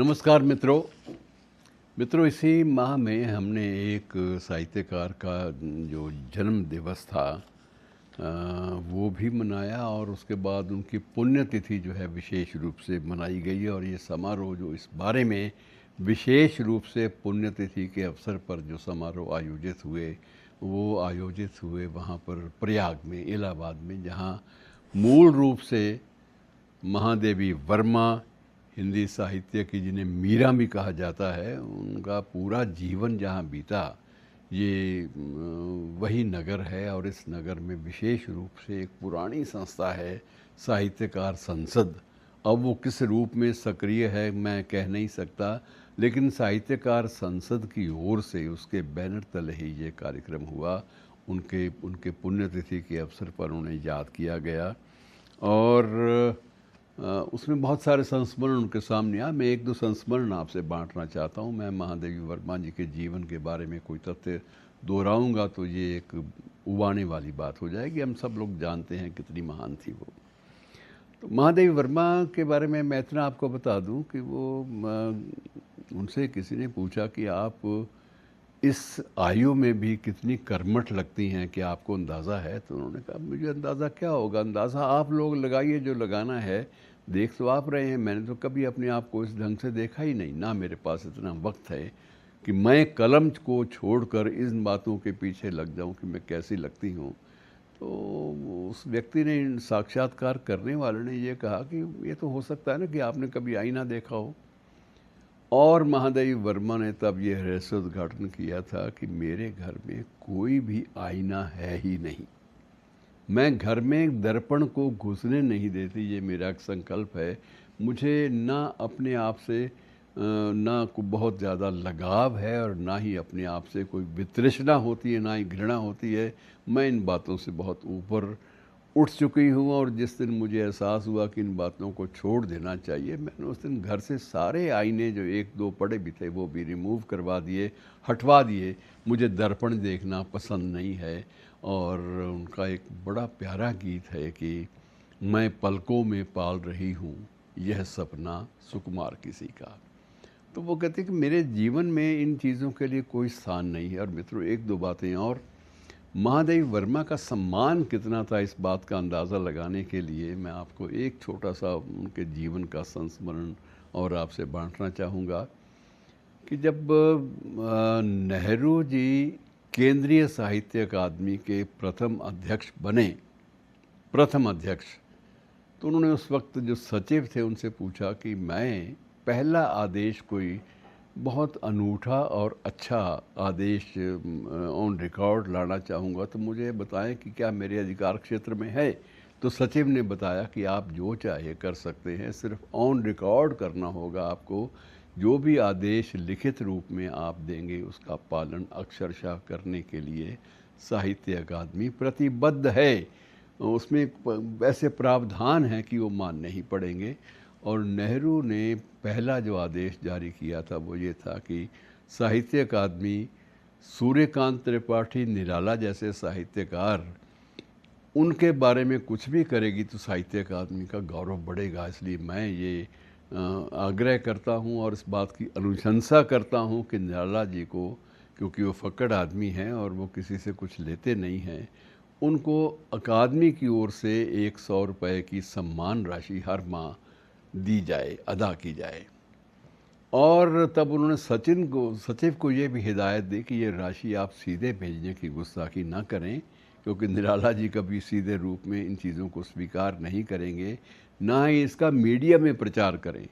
नमस्कार मित्रों। इसी माह में हमने एक साहित्यकार का जो जन्म दिवस था वो भी मनाया और उसके बाद उनकी पुण्यतिथि जो है विशेष रूप से मनाई गई। और ये समारोह जो इस बारे में विशेष रूप से पुण्यतिथि के अवसर पर जो समारोह आयोजित हुए वो आयोजित हुए वहाँ पर प्रयाग में, इलाहाबाद में, जहाँ मूल रूप से महादेवी वर्मा, हिंदी साहित्य की जिन्हें मीरा भी कहा जाता है, उनका पूरा जीवन जहाँ बीता ये वही नगर है। और इस नगर में विशेष रूप से एक पुरानी संस्था है साहित्यकार संसद। अब वो किस रूप में सक्रिय है मैं कह नहीं सकता, लेकिन साहित्यकार संसद की ओर से उसके बैनर तले ही ये कार्यक्रम हुआ। उनके पुण्यतिथि के अवसर पर उन्हें याद किया गया और उसमें बहुत सारे संस्मरण उनके सामने आए। मैं एक दो संस्मरण आपसे बांटना चाहता हूँ। मैं महादेवी वर्मा जी के जीवन के बारे में कोई तथ्य दोहराऊंगा तो ये एक उबाने वाली बात हो जाएगी। हम सब लोग जानते हैं कितनी महान थी वो। तो महादेवी वर्मा के बारे में मैं इतना आपको बता दूं कि वो उनसे किसी ने पूछा कि आप इस आयु में भी कितनी कर्मठ लगती हैं, कि आपको अंदाज़ा है? तो उन्होंने कहा मुझे अंदाज़ा क्या होगा, अंदाज़ा आप लोग लगाइए जो लगाना है। देख तो आप रहे हैं, मैंने तो कभी अपने आप को इस ढंग से देखा ही नहीं, ना मेरे पास इतना वक्त है कि मैं कलम को छोड़कर इन बातों के पीछे लग जाऊं कि मैं कैसी लगती हूं। तो उस व्यक्ति ने, साक्षात्कार करने वाले ने ये कहा कि ये तो हो सकता है ना कि आपने कभी आईना देखा हो। और महादेवी वर्मा ने तब ये रहस्योद्घाटन किया था कि मेरे घर में कोई भी आईना है ही नहीं, मैं घर में दर्पण को घुसने नहीं देती, ये मेरा संकल्प है। मुझे ना अपने आप से ना को बहुत ज़्यादा लगाव है और ना ही अपने आप से कोई वितृष्णा होती है, ना ही घृणा होती है। मैं इन बातों से बहुत ऊपर उठ चुकी हूँ और जिस दिन मुझे एहसास हुआ कि इन बातों को छोड़ देना चाहिए, मैंने उस दिन घर से सारे आईने जो एक दो पड़े भी थे वो भी रिमूव करवा दिए, हटवा दिए। मुझे दर्पण देखना पसंद नहीं है। और उनका एक बड़ा प्यारा गीत है कि मैं पलकों में पाल रही हूँ यह सपना सुकुमार किसी का। तो वो कहते हैं कि मेरे जीवन में इन चीज़ों के लिए कोई स्थान नहीं है। और मित्रों, एक दो बातें और। महादेवी वर्मा का सम्मान कितना था, इस बात का अंदाज़ा लगाने के लिए मैं आपको एक छोटा सा उनके जीवन का संस्मरण और आपसे बांटना चाहूँगा कि जब नेहरू जी केंद्रीय साहित्य अकादमी के प्रथम अध्यक्ष बने, तो उन्होंने उस वक्त जो सचिव थे उनसे पूछा कि मैं पहला आदेश कोई बहुत अनूठा और अच्छा आदेश ऑन रिकॉर्ड लाना चाहूँगा, तो मुझे बताएं कि क्या मेरे अधिकार क्षेत्र में है। तो सचिव ने बताया कि आप जो चाहे कर सकते हैं, सिर्फ ऑन रिकॉर्ड करना होगा आपको। जो भी आदेश लिखित रूप में आप देंगे उसका पालन अक्षरशः करने के लिए साहित्य अकादमी प्रतिबद्ध है। उसमें ऐसे प्रावधान हैं कि वो मानने ही पड़ेंगे। और नेहरू ने पहला जो आदेश जारी किया था वो ये था कि साहित्य अकादमी सूर्यकांत त्रिपाठी, निराला जैसे साहित्यकार, उनके बारे में कुछ भी करेगी तो साहित्य अकादमी का गौरव बढ़ेगा। इसलिए मैं ये आग्रह करता हूँ और इस बात की अनुशंसा करता हूँ कि निराला जी को, क्योंकि वो फक्कड़ आदमी हैं और वो किसी से कुछ लेते नहीं हैं, उनको अकादमी की ओर से 100 रुपये की सम्मान राशि हर माह दी जाए, अदा की जाए। और तब उन्होंने सचिव को ये भी हिदायत दी कि ये राशि आप सीधे भेजने की गुस्ताखी ना करें, क्योंकि निराला जी कभी सीधे रूप में इन चीज़ों को स्वीकार नहीं करेंगे, ना ही इसका मीडिया में प्रचार करें।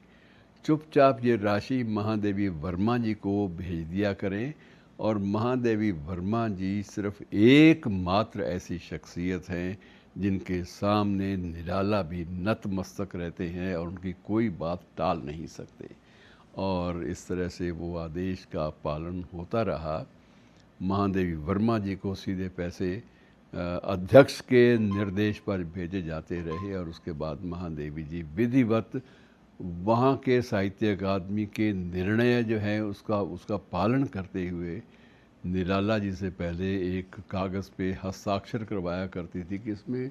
चुपचाप ये राशि महादेवी वर्मा जी को भेज दिया करें। और महादेवी वर्मा जी सिर्फ एकमात्र ऐसी शख्सियत हैं जिनके सामने निराला भी नतमस्तक रहते हैं और उनकी कोई बात टाल नहीं सकते। और इस तरह से वो आदेश का पालन होता रहा। महादेवी वर्मा जी को सीधे पैसे अध्यक्ष के निर्देश पर भेजे जाते रहे और उसके बाद महादेवी जी विधिवत वहाँ के साहित्य अकादमी के निर्णय जो है उसका पालन करते हुए निराला जी से पहले एक कागज़ पे हस्ताक्षर करवाया करती थी कि इसमें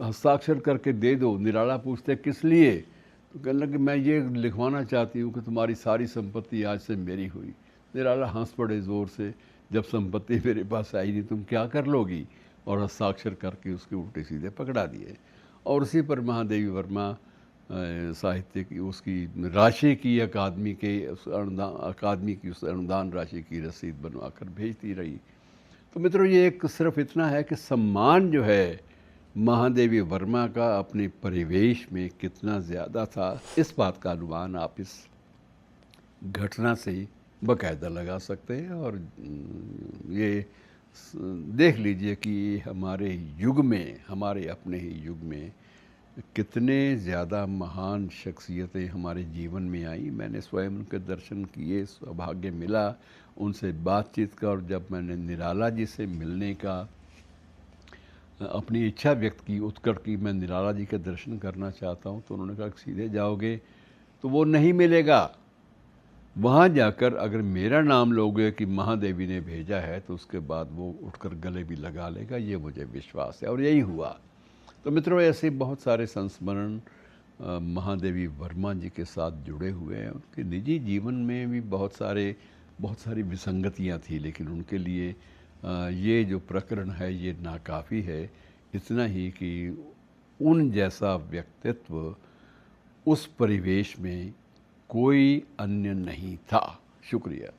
हस्ताक्षर करके दे दो। निराला पूछते किस लिए, तो कहने लगे मैं ये लिखवाना चाहती हूँ कि तुम्हारी सारी संपत्ति आज से मेरी हुई। निराला हंस पड़े ज़ोर से, जब संपत्ति मेरे पास आई नहीं तुम क्या कर लोगी, और हस्ताक्षर करके उसके उल्टे सीधे पकड़ा दिए। और उसी पर महादेवी वर्मा साहित्य की उसकी राशि की अकादमी के उस अनुदान, अकादमी की उस अनुदान राशि की रसीद बनवाकर भेजती रही। तो मित्रों ये एक सिर्फ इतना है कि सम्मान जो है महादेवी वर्मा का अपने परिवेश में कितना ज़्यादा था, इस बात का अनुमान आप इस घटना से ही बाकायदा लगा सकते हैं। और ये देख लीजिए कि हमारे युग में, हमारे अपने ही युग में कितने ज़्यादा महान शख्सियतें हमारे जीवन में आई। मैंने स्वयं उनके दर्शन किए, सौभाग्य मिला उनसे बातचीत का, और जब मैंने निराला जी से मिलने का अपनी इच्छा व्यक्त की, उत्कट की मैं निराला जी के दर्शन करना चाहता हूं, तो उन्होंने कहा सीधे जाओगे तो वो नहीं मिलेगा, वहाँ जाकर अगर मेरा नाम लोगे कि महादेवी ने भेजा है तो उसके बाद वो उठकर गले भी लगा लेगा, ये मुझे विश्वास है। और यही हुआ। तो मित्रों ऐसे बहुत सारे संस्मरण महादेवी वर्मा जी के साथ जुड़े हुए हैं। उनके निजी जीवन में भी बहुत सारी विसंगतियाँ थी, लेकिन उनके लिए ये जो प्रकरण है ये नाकाफ़ी है। इतना ही कि उन जैसा व्यक्तित्व उस परिवेश में कोई अन्य नहीं था। शुक्रिया।